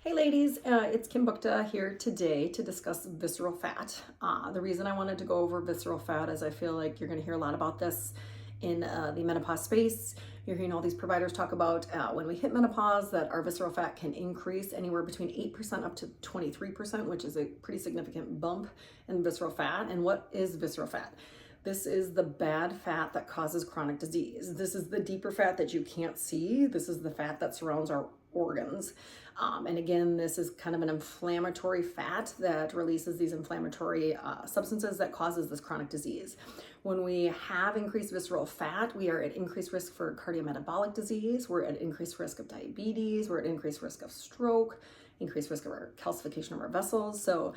Hey ladies, it's Kim Bukta here today to discuss visceral fat. The reason I wanted to go over visceral fat is I feel like you're going to hear a lot about this in the menopause space. You're hearing all these providers talk about when we hit menopause that our visceral fat can increase anywhere between 8% up to 23%, which is a pretty significant bump in visceral fat. And what is visceral fat? This is the bad fat that causes chronic disease. This is the deeper fat that you can't see. This is the fat that surrounds our organs. And again, this is kind of an inflammatory fat that releases these inflammatory substances that causes this chronic disease. When we have increased visceral fat, we are at increased risk for cardiometabolic disease. We're at increased risk of diabetes. We're at increased risk of stroke, increased risk of our calcification of our vessels. So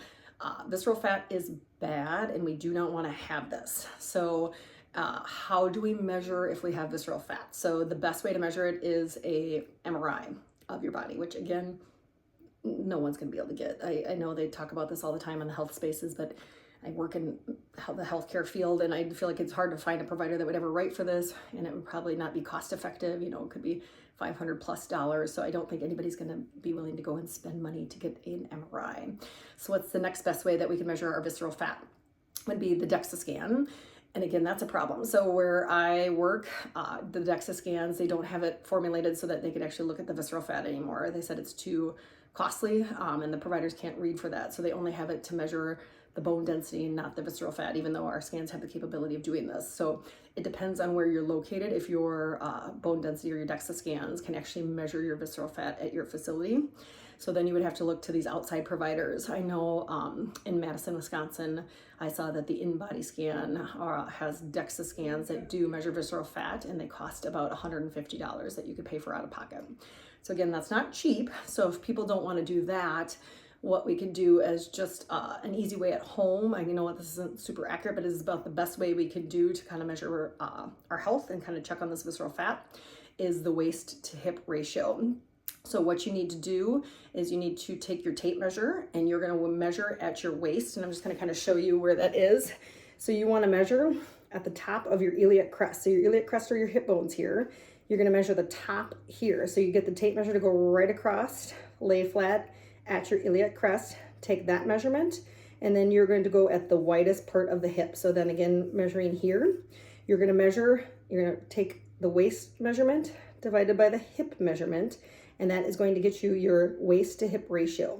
visceral fat is bad and we do not want to have this. So how do we measure if we have visceral fat? So the best way to measure it is a MRI of your body, which again, no one's going to be able to get. I know they talk about this all the time in the health spaces, but I work in the healthcare field and I feel like it's hard to find a provider that would ever write for this, and it would probably not be cost effective. You know, it could be $500+. So I don't think anybody's going to be willing to go and spend money to get an MRI. So what's the next best way that we can measure our visceral fat? Would be the DEXA scan. And again, that's a problem. So where I work, the DEXA scans, they don't have it formulated so that they can actually look at the visceral fat anymore. They said it's too costly and the providers can't read for that. So they only have it to measure the bone density, not the visceral fat, even though our scans have the capability of doing this. So it depends on where you're located if your bone density or your DEXA scans can actually measure your visceral fat at your facility. So then you would have to look to these outside providers. I know in Madison, Wisconsin, I saw that the InBody scan has DEXA scans that do measure visceral fat, and they cost about $150 that you could pay for out of pocket. So again, that's not cheap. So if people don't want to do that, what we could do is just an easy way at home. I know what this isn't super accurate, but it is about the best way we could do to kind of measure our health and kind of check on this visceral fat is the waist to hip ratio. So what you need to do is you need to take your tape measure and you're going to measure at your waist. And I'm just going to kind of show you where that is. So you want to measure at the top of your iliac crest. So your iliac crest are your hip bones here. You're going to measure the top here. So you get the tape measure to go right across, lay flat at your iliac crest, take that measurement, and then you're going to go at the widest part of the hip. So then again, measuring here, you're going to take the waist measurement divided by the hip measurement, and that is going to get you your waist to hip ratio.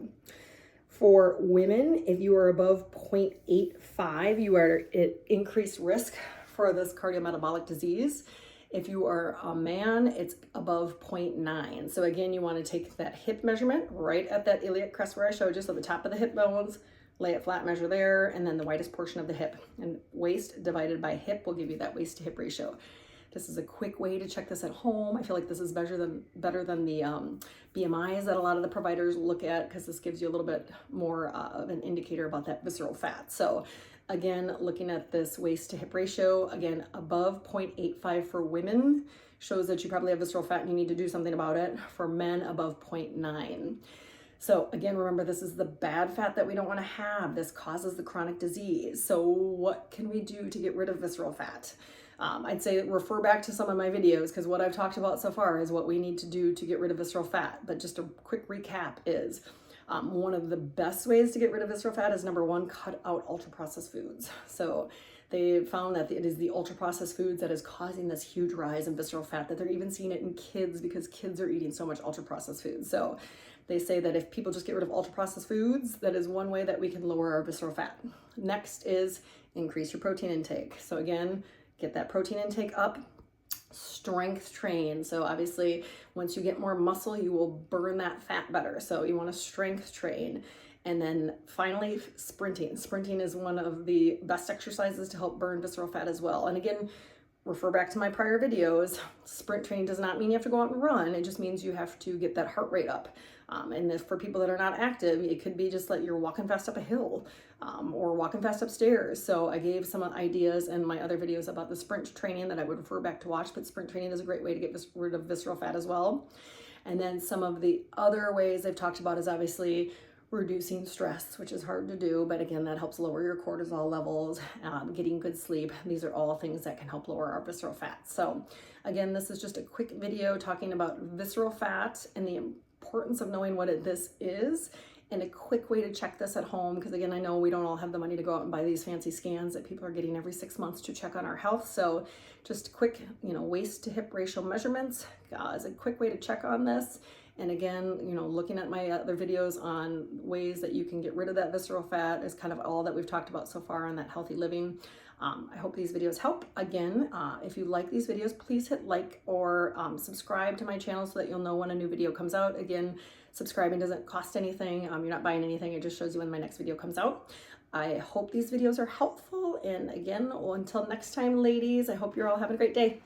For women, if you are above 0.85, you are at increased risk for this cardiometabolic disease. If you are a man, it's above 0.9. So again, you want to take that hip measurement right at that iliac crest where I showed you, so the top of the hip bones, lay it flat, measure there, and then the widest portion of the hip. And waist divided by hip will give you that waist to hip ratio. This is a quick way to check this at home. I feel like this is better than the BMIs that a lot of the providers look at, because this gives you a little bit more of an indicator about that visceral fat. So again, looking at this waist to hip ratio, again, above 0.85 for women shows that you probably have visceral fat and you need to do something about it. For men, above 0.9. So again, remember, this is the bad fat that we don't want to have. This causes the chronic disease. So what can we do to get rid of visceral fat? I'd say refer back to some of my videos, because what I've talked about so far is what we need to do to get rid of visceral fat. But just a quick recap is one of the best ways to get rid of visceral fat is, number one, cut out ultra-processed foods. So they found that it is the ultra-processed foods that is causing this huge rise in visceral fat, that they're even seeing it in kids because kids are eating so much ultra-processed foods. So they say that if people just get rid of ultra-processed foods, that is one way that we can lower our visceral fat. Next is increase your protein intake. So again, get that protein intake up. Strength train. So obviously, once you get more muscle, you will burn that fat better. So you want to strength train. And then finally, sprinting. Sprinting is one of the best exercises to help burn visceral fat as well. And again, refer back to my prior videos. Sprint training does not mean you have to go out and run. It just means you have to get that heart rate up. And if for people that are not active, it could be just like you're walking fast up a hill or walking fast upstairs. So I gave some ideas in my other videos about the sprint training that I would refer back to watch, but sprint training is a great way to get rid of visceral fat as well. And then some of the other ways I've talked about is obviously reducing stress, which is hard to do, but again, that helps lower your cortisol levels, getting good sleep. These are all things that can help lower our visceral fat. So again, this is just a quick video talking about visceral fat and the importance of knowing what this is and a quick way to check this at home. Because again, I know we don't all have the money to go out and buy these fancy scans that people are getting every 6 months to check on our health. So just quick, waist to hip ratio measurements is a quick way to check on this. And again, looking at my other videos on ways that you can get rid of that visceral fat is kind of all that we've talked about so far on that healthy living. I hope these videos help. Again, if you like these videos, please hit like or subscribe to my channel so that you'll know when a new video comes out. Again, subscribing doesn't cost anything. You're not buying anything. It just shows you when my next video comes out. I hope these videos are helpful. And again, until next time, ladies, I hope you're all having a great day.